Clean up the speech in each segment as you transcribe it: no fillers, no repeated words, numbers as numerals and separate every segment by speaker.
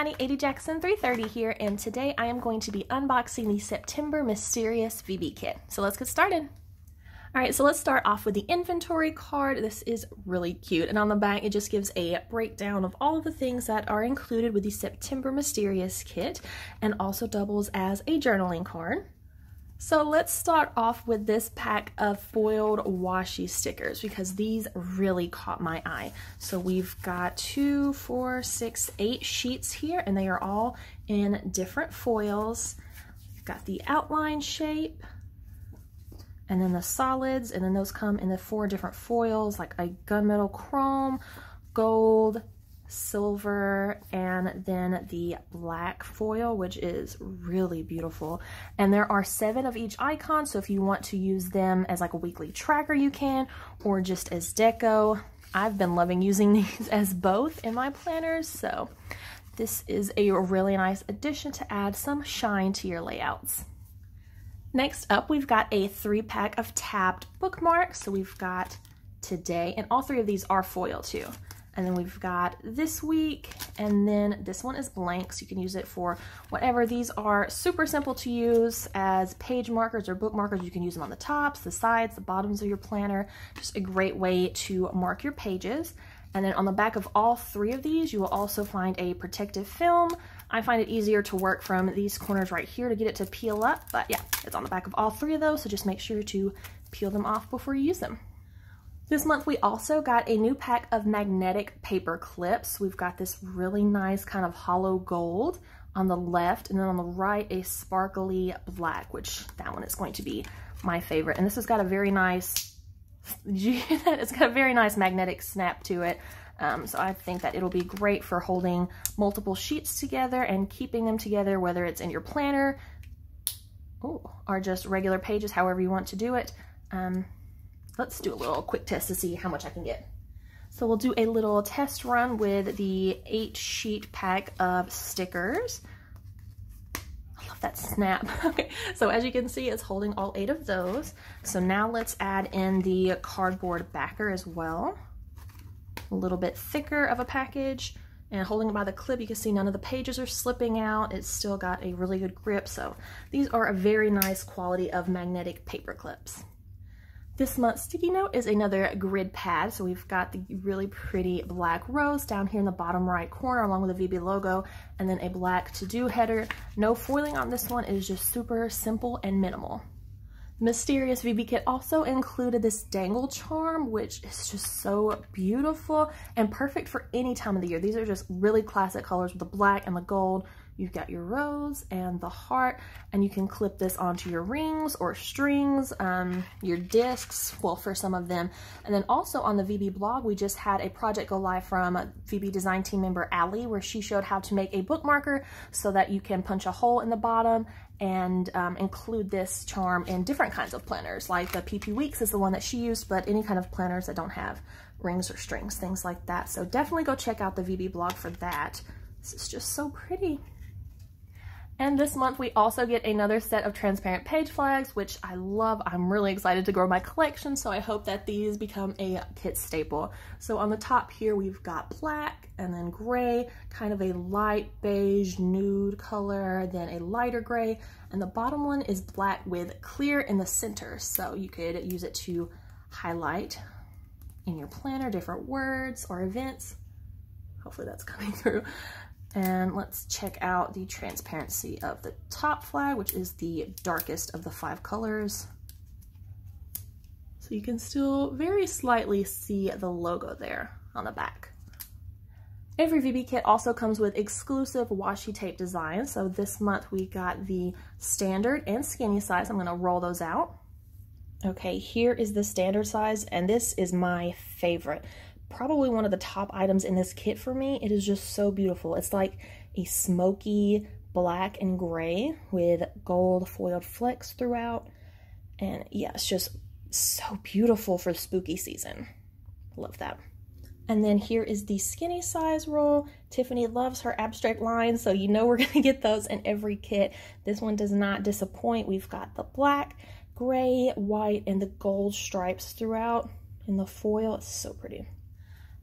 Speaker 1: everybody, AD Jackson 330 here, and today I am going to be unboxing the September Mysterious VBKit. So let's get started. Alright, so let's start off with the inventory card. This is really cute, and on the back it just gives a breakdown of all of the things that are included with the September Mysterious kit, and also doubles as a journaling card. So let's start off with this pack of foiled washi stickers because these really caught my eye. So we've got 2, 4, 6, 8 sheets here, and they are all in different foils. We've got the outline shape, and then the solids, and then those come in the 4 different foils, like a gunmetal chrome, gold, silver, and then the black foil, which is really beautiful. And there are 7 of each icon, so if you want to use them as like a weekly tracker you can, or just as deco. I've been loving using these as both in my planners, so this is a really nice addition to add some shine to your layouts. Next up, we've got a 3-pack of tabbed bookmarks. So we've got today, and all 3 of these are foil too. And then we've got this week, and then this one is blank, so you can use it for whatever. These are super simple to use as page markers or book markers. You can use them on the tops, the sides, the bottoms of your planner. Just a great way to mark your pages. And then on the back of all 3 of these, you will also find a protective film. I find it easier to work from these corners right here to get it to peel up, but yeah, it's on the back of all 3 of those, so just make sure to peel them off before you use them. This month we also got a new pack of magnetic paper clips. We've got this really nice kind of hollow gold on the left, and then on the right a sparkly black, which that one is going to be my favorite. And this has got a very nice, did you hear that? It's got a very nice magnetic snap to it. So I think that it'll be great for holding multiple sheets together and keeping them together, whether it's in your planner or just regular pages, however you want to do it. Let's do a little quick test to see how much I can get. So we'll do a little test run with the 8-sheet pack of stickers. I love that snap. Okay, so as you can see, it's holding all 8 of those. So now let's add in the cardboard backer as well. A little bit thicker of a package, and holding it by the clip, you can see none of the pages are slipping out. It's still got a really good grip, so these are a very nice quality of magnetic paper clips. This month's sticky note is another grid pad, so we've got the really pretty black rose down here in the bottom right corner along with the VB logo, and then a black to-do header. No foiling on this one, it is just super simple and minimal. Mysterious VBKit also included this dangle charm, which is just so beautiful and perfect for any time of the year. These are just really classic colors with the black and the gold. You've got your rose and the heart, and you can clip this onto your rings or strings, your discs, well, for some of them. And then also on the VB blog, we just had a project go live from VB design team member Allie, where she showed how to make a bookmarker so that you can punch a hole in the bottom and include this charm in different kinds of planners. Like the PP Weeks is the one that she used, but any kind of planners that don't have rings or strings, things like that. So definitely go check out the VB blog for that. This is just so pretty. And this month we also get another set of transparent page flags, which I love. I'm really excited to grow my collection, so I hope that these become a kit staple. So on the top here we've got black, and then gray, kind of a light beige nude color, then a lighter gray, and the bottom one is black with clear in the center, so you could use it to highlight in your planner different words or events. Hopefully that's coming through. And let's check out the transparency of the top flag, which is the darkest of the 5 colors. So you can still very slightly see the logo there on the back. Every VB kit also comes with exclusive washi tape designs. So this month we got the standard and skinny size. I'm gonna roll those out. Okay, here is the standard size, and this is my favorite. Probably one of the top items in this kit for me. It is just so beautiful. It's like a smoky black and gray with gold foiled flecks throughout. And yeah, it's just so beautiful for spooky season. Love that. And then here is the skinny size roll. Tiffany loves her abstract lines, so you know we're gonna get those in every kit. This one does not disappoint. We've got the black, gray, white, and the gold stripes throughout in the foil. It's so pretty.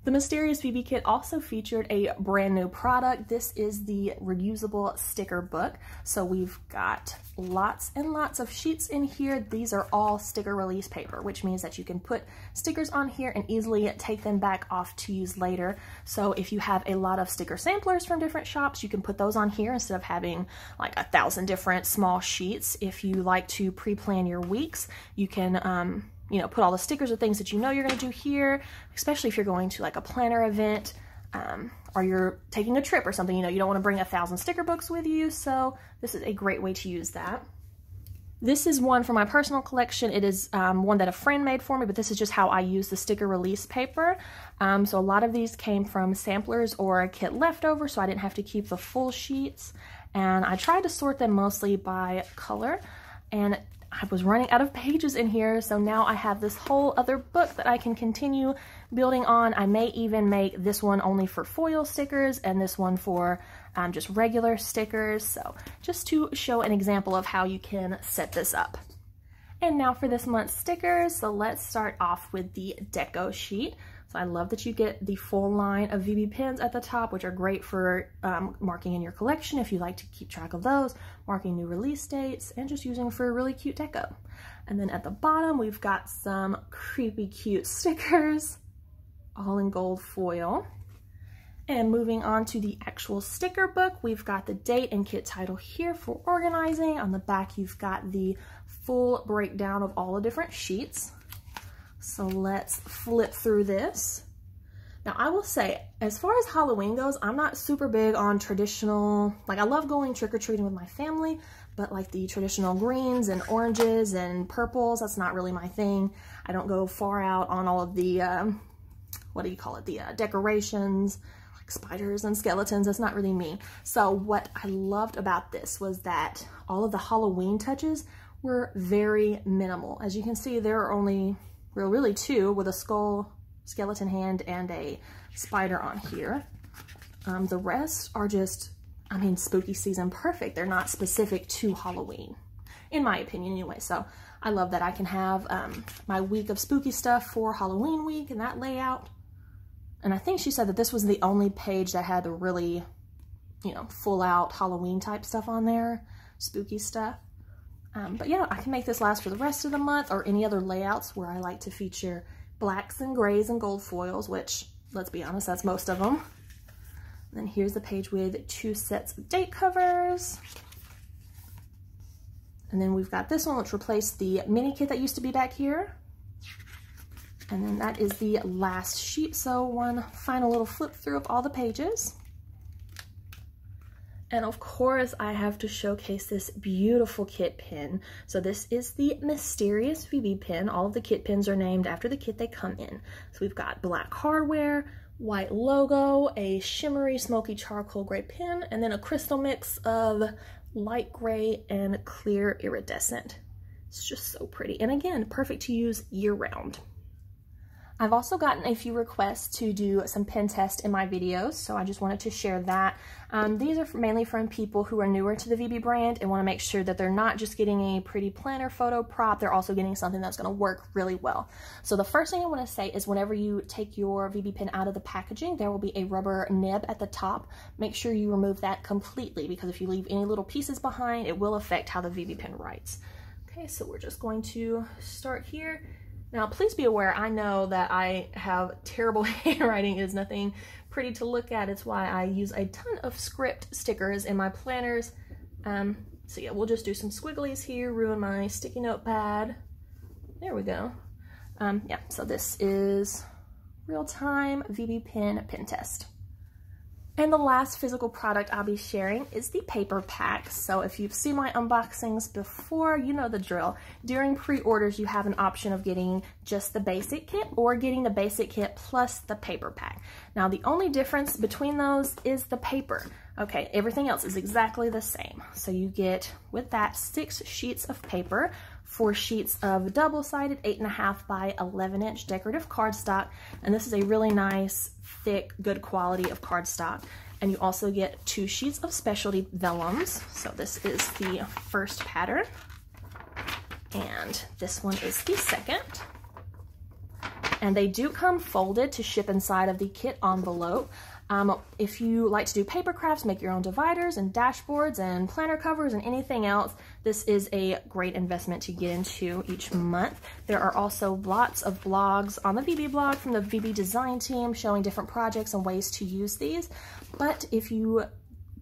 Speaker 1: The The Mysterious VB Kit also featured a brand new product. This is the reusable sticker book. So we've got lots and lots of sheets in here. These are all sticker release paper, which means that you can put stickers on here and easily take them back off to use later. So if you have a lot of sticker samplers from different shops, you can put those on here instead of having like 1,000 different small sheets. If you like to pre-plan your weeks, you can you know, put all the stickers of things that you know you're going to do here, especially if you're going to like a planner event or you're taking a trip or something. You know, you don't want to bring 1,000 sticker books with you, so this is a great way to use that. This is one for my personal collection. It is one that a friend made for me, but this is just how I use the sticker release paper. So a lot of these came from samplers or a kit leftover, so I didn't have to keep the full sheets. And I tried to sort them mostly by color, and I was running out of pages in here, so now I have this whole other book that I can continue building on. I may even make this one only for foil stickers and this one for just regular stickers, so just to show an example of how you can set this up. And now for this month's stickers, so let's start off with the deco sheet. So I love that you get the full line of VB pens at the top, which are great for marking in your collection if you like to keep track of those, marking new release dates, and just using for really cute deco. And then at the bottom, we've got some creepy cute stickers, all in gold foil. And moving on to the actual sticker book, we've got the date and kit title here for organizing. On the back, you've got the full breakdown of all the different sheets. So let's flip through this. Now I will say, as far as Halloween goes, I'm not super big on traditional, like I love going trick-or-treating with my family, but like the traditional greens and oranges and purples, that's not really my thing. I don't go far out on all of the, what do you call it, the decorations, like spiders and skeletons, that's not really me. So what I loved about this was that all of the Halloween touches were very minimal. As you can see, there are only really two, with a skull, skeleton hand, and a spider on here. The rest are just, I mean, spooky season perfect. They're not specific to Halloween, in my opinion anyway. So I love that I can have my week of spooky stuff for Halloween week and that layout. And I think she said that this was the only page that had the really, you know, full out Halloween type stuff on there, spooky stuff. But yeah, I can make this last for the rest of the month, or any other layouts where I like to feature blacks and grays and gold foils, which, let's be honest, that's most of them. And then here's the page with 2 sets of date covers. And then we've got this one, which replaced the mini kit that used to be back here. And then that is the last sheet, so one final little flip through of all the pages. And of course, I have to showcase this beautiful kit pin. So this is the Mysterious VB pin. All of the kit pins are named after the kit they come in. So we've got black hardware, white logo, a shimmery smoky charcoal gray pin, and then a crystal mix of light gray and clear iridescent. It's just so pretty. And again, perfect to use year round. I've also gotten a few requests to do some pen tests in my videos, so I just wanted to share that. These are mainly from people who are newer to the VB brand and want to make sure that they're not just getting a pretty planner photo prop, they're also getting something that's going to work really well. So the first thing I want to say is whenever you take your VB pen out of the packaging, there will be a rubber nib at the top. Make sure you remove that completely, because if you leave any little pieces behind, it will affect how the VB pen writes. Okay, so we're just going to start here. Now, please be aware, I know that I have terrible handwriting. It is nothing pretty to look at. It's why I use a ton of script stickers in my planners. So yeah, we'll just do some squigglies here, ruin my sticky note pad. There we go. Yeah, so this is real-time VB pen test. And the last physical product I'll be sharing is the paper pack. So if you've seen my unboxings before, you know the drill. During pre-orders, you have an option of getting just the basic kit or getting the basic kit plus the paper pack. Now, the only difference between those is the paper. Okay, everything else is exactly the same. So you get, with that, 6 sheets of paper, 4 sheets of double-sided 8.5 by 11-inch decorative cardstock, and this is a really nice, thick, good quality of cardstock. And you also get 2 sheets of specialty vellums. So this is the first pattern, and this one is the second. And they do come folded to ship inside of the kit envelope. If you like to do paper crafts, make your own dividers and dashboards and planner covers and anything else, this is a great investment to get into each month. There are also lots of blogs on the VB blog from the VB design team showing different projects and ways to use these. But if you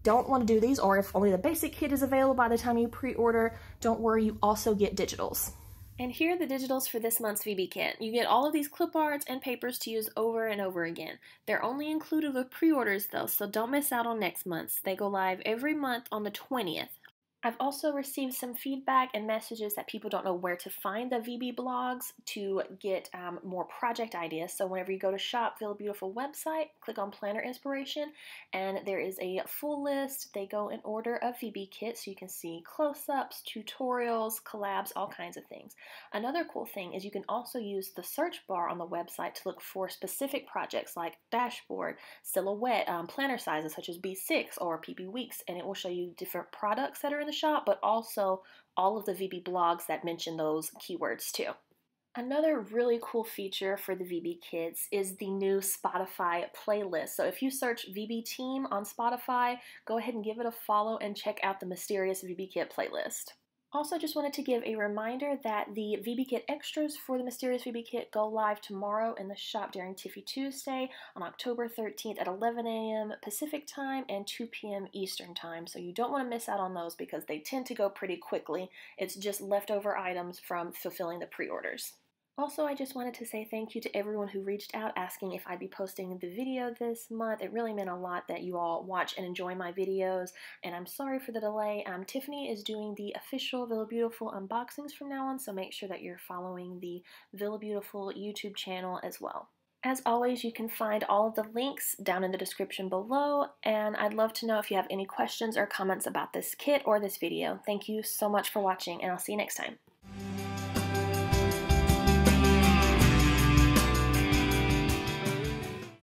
Speaker 1: don't want to do these, or if only the basic kit is available by the time you pre-order, don't worry, you also get digitals. And here are the digitals for this month's VB kit. You get all of these clip arts and papers to use over and over again. They're only included with pre-orders though, so don't miss out on next month's. They go live every month on the 20th. I've also received some feedback and messages that people don't know where to find the VB blogs to get more project ideas. So whenever you go to shop villabeauTIFFul website, click on Planner Inspiration, and there is a full list. They go in order of VB kits, so you can see close-ups, tutorials, collabs, all kinds of things. Another cool thing is you can also use the search bar on the website to look for specific projects like dashboard, silhouette, planner sizes such as B6 or PB Weeks, and it will show you different products that are in the shop, but also all of the VB blogs that mention those keywords too. Another really cool feature for the VB kits is the new Spotify playlist. So if you search VB Team on Spotify, go ahead and give it a follow and check out the Mysterious VB Kit playlist. Also, just wanted to give a reminder that the VB Kit extras for the Mysterious VB Kit go live tomorrow in the shop during Tiffy Tuesday on October 13th at 11 a.m. Pacific time and 2 p.m. Eastern time. So you don't want to miss out on those because they tend to go pretty quickly. It's just leftover items from fulfilling the pre-orders. Also, I just wanted to say thank you to everyone who reached out asking if I'd be posting the video this month. It really meant a lot that you all watch and enjoy my videos, and I'm sorry for the delay. Tiffany is doing the official villabeauTIFFul unboxings from now on, so make sure that you're following the villabeauTIFFul YouTube channel as well. As always, you can find all of the links down in the description below, and I'd love to know if you have any questions or comments about this kit or this video. Thank you so much for watching, and I'll see you next time.